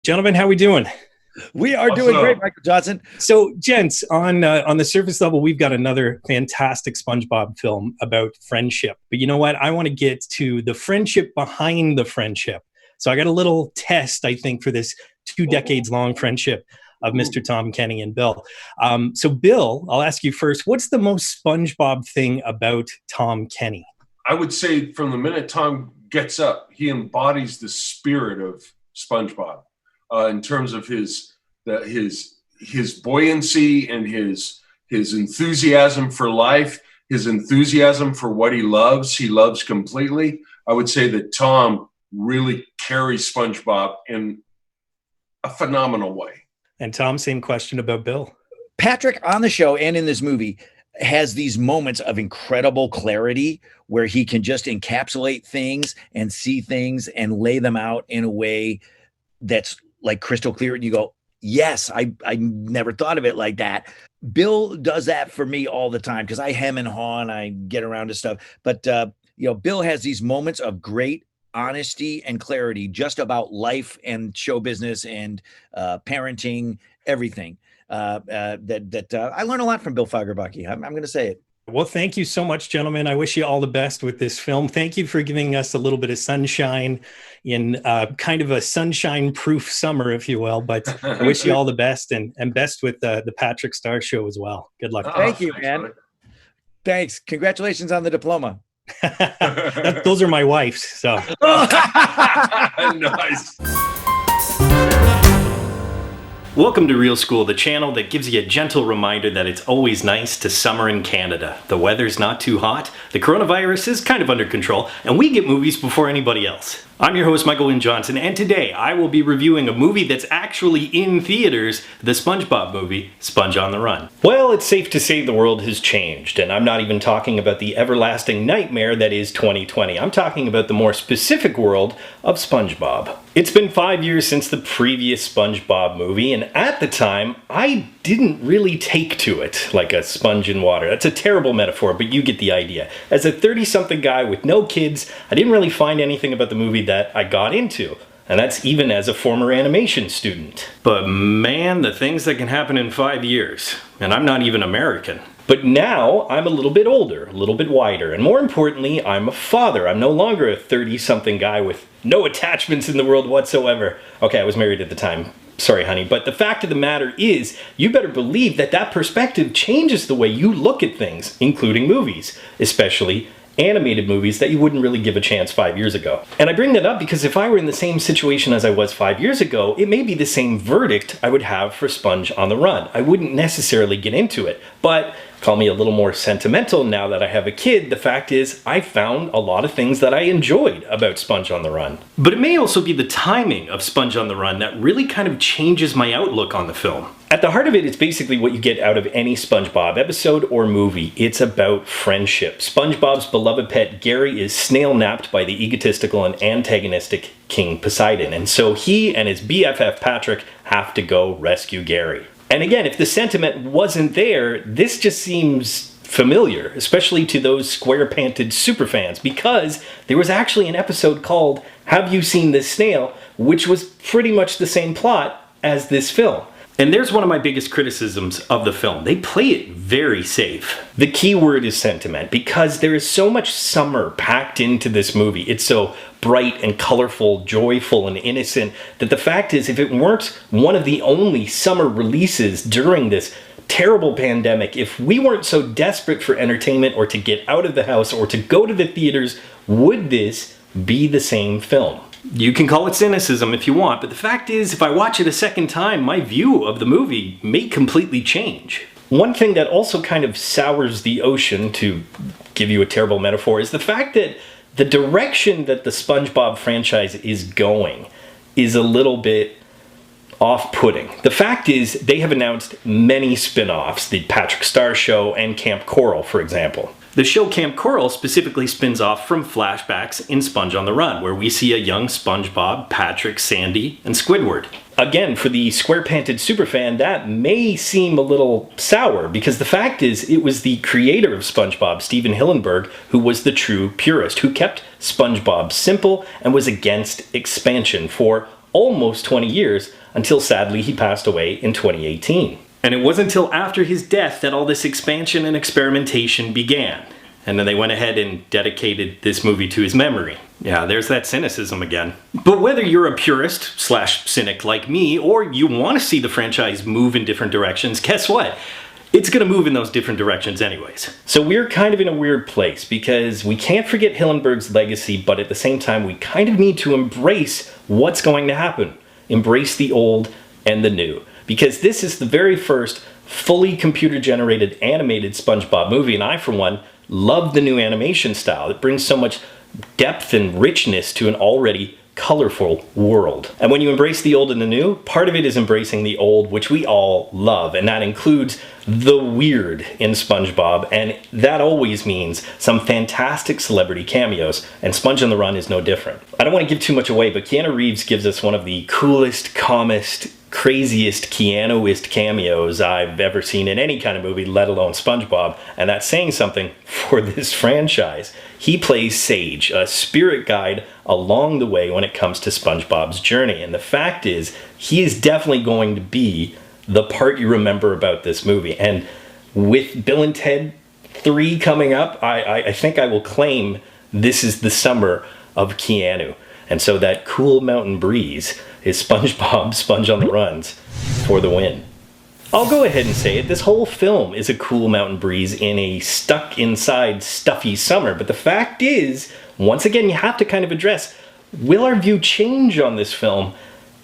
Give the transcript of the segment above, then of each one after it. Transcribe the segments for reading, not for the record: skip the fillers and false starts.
Gentlemen, how we doing? We are doing great, Michael Johnson. So, gents, on the surface level, we've got another fantastic SpongeBob film about friendship. But you know what? I want to get to the friendship behind the friendship. So I got a little test, I think, for this 2 decades long friendship of Mr. Tom Kenny and Bill. So, Bill, I'll ask you first. What's the most SpongeBob thing about Tom Kenny? I would say from the minute Tom gets up, he embodies the spirit of SpongeBob. In terms of his buoyancy and his enthusiasm for life, his enthusiasm for what he loves completely. I would say that Tom really carries SpongeBob in a phenomenal way. And Tom, same question about Bill. Patrick on the show and in this movie has these moments of incredible clarity where he can just encapsulate things and see things and lay them out in a way that's like crystal clear, and you go, yes, I never thought of it like that. Bill does that for me all the time because I hem and haw and I get around to stuff. But Bill has these moments of great honesty and clarity just about life and show business and parenting, everything. I learn a lot from Bill Fagerbakke. I'm going to say it. Well, thank you so much, gentlemen. I wish you all the best with this film. Thank you for giving us a little bit of sunshine in kind of a sunshine-proof summer, if you will. But I wish you all the best and best with the Patrick Star Show as well. Good luck. Thank you, man. Buddy. Thanks. Congratulations on the diploma. Those are my wife's. So nice. Welcome to Real School, the channel that gives you a gentle reminder that it's always nice to summer in Canada. The weather's not too hot, the coronavirus is kind of under control, and we get movies before anybody else. I'm your host, Michael Wynn Johnson, and today I will be reviewing a movie that's actually in theaters, the SpongeBob movie, Sponge on the Run. Well, it's safe to say the world has changed, and I'm not even talking about the everlasting nightmare that is 2020. I'm talking about the more specific world of SpongeBob. It's been 5 years since the previous SpongeBob movie, and at the time, I didn't really take to it like a sponge in water. That's a terrible metaphor, but you get the idea. As a 30-something guy with no kids, I didn't really find anything about the movie that I got into. And that's even as a former animation student. But man, the things that can happen in 5 years. And I'm not even American. But now I'm a little bit older, a little bit wider, and more importantly, I'm a father. I'm no longer a 30-something guy with no attachments in the world whatsoever. Okay, I was married at the time. Sorry, honey. But the fact of the matter is, you better believe that that perspective changes the way you look at things, including movies, especially animated movies that you wouldn't really give a chance 5 years ago. And I bring that up because if I were in the same situation as I was 5 years ago, it may be the same verdict I would have for Sponge on the Run. I wouldn't necessarily get into it, but call me a little more sentimental now that I have a kid, the fact is I found a lot of things that I enjoyed about Sponge on the Run. But it may also be the timing of Sponge on the Run that really kind of changes my outlook on the film. At the heart of it, it's basically what you get out of any SpongeBob episode or movie. It's about friendship. SpongeBob's beloved pet Gary is snail-napped by the egotistical and antagonistic King Poseidon, and so he and his BFF Patrick have to go rescue Gary. And again, if the sentiment wasn't there, this just seems familiar, especially to those square-panted superfans, because there was actually an episode called Have You Seen This Snail?, which was pretty much the same plot as this film. And there's one of my biggest criticisms of the film. They play it very safe. The key word is sentiment, because there is so much summer packed into this movie. It's so bright and colorful, joyful and innocent, that the fact is, if it weren't one of the only summer releases during this terrible pandemic, if we weren't so desperate for entertainment or to get out of the house or to go to the theaters, would this be the same film? You can call it cynicism if you want, but the fact is, if I watch it a second time, my view of the movie may completely change. One thing that also kind of sours the ocean, to give you a terrible metaphor, is the fact that the direction that the SpongeBob franchise is going is a little bit off-putting. The fact is, they have announced many spin-offs, the Patrick Star Show and Camp Coral, for example. The show Camp Coral specifically spins off from flashbacks in Sponge on the Run, where we see a young SpongeBob, Patrick, Sandy, and Squidward. Again, for the square-panted superfan, that may seem a little sour, because the fact is, it was the creator of SpongeBob, Steven Hillenburg, who was the true purist, who kept SpongeBob simple and was against expansion for almost 20 years, until sadly he passed away in 2018. And it wasn't until after his death that all this expansion and experimentation began. And then they went ahead and dedicated this movie to his memory. Yeah, there's that cynicism again. But whether you're a purist / cynic like me, or you want to see the franchise move in different directions, guess what? It's going to move in those different directions anyways. So we're kind of in a weird place because we can't forget Hillenburg's legacy, but at the same time we kind of need to embrace what's going to happen. Embrace the old and the new. Because this is the very first fully computer-generated animated SpongeBob movie, and I, for one, love the new animation style. It brings so much depth and richness to an already colorful world. And when you embrace the old and the new, part of it is embracing the old, which we all love, and that includes the weird in SpongeBob, and that always means some fantastic celebrity cameos, and Sponge on the Run is no different. I don't want to give too much away, but Keanu Reeves gives us one of the coolest, calmest, craziest, Keanu-ist cameos I've ever seen in any kind of movie, let alone SpongeBob, and that's saying something for this franchise. He plays Sage, a spirit guide along the way when it comes to SpongeBob's journey, and the fact is, he is definitely going to be the part you remember about this movie. And with Bill and Ted 3 coming up, I think I will claim this is the summer of Keanu. And so that cool mountain breeze is SpongeBob, Sponge on the Runs for the win. I'll go ahead and say it, this whole film is a cool mountain breeze in a stuck inside stuffy summer. But the fact is, once again, you have to kind of address, will our view change on this film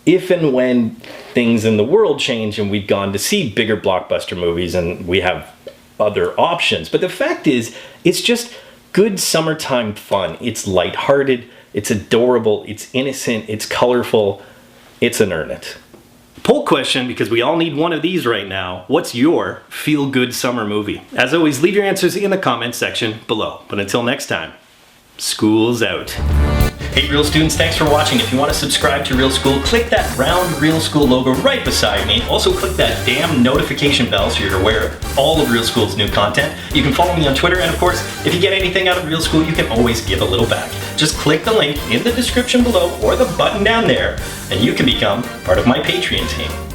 if and when things in the world change and we've gone to see bigger blockbuster movies and we have other options? But the fact is, it's just good summertime fun. It's lighthearted, it's adorable, it's innocent, it's colorful, it's an earn it. Poll question, because we all need one of these right now. What's your feel-good summer movie? As always, leave your answers in the comments section below. But until next time, school's out. Hey Real students, thanks for watching. If you want to subscribe to Real School, click that round Real School logo right beside me. Also click that damn notification bell so you're aware of all of Real School's new content. You can follow me on Twitter, and of course, if you get anything out of Real School, you can always give a little back. Just click the link in the description below or the button down there, and you can become part of my Patreon team.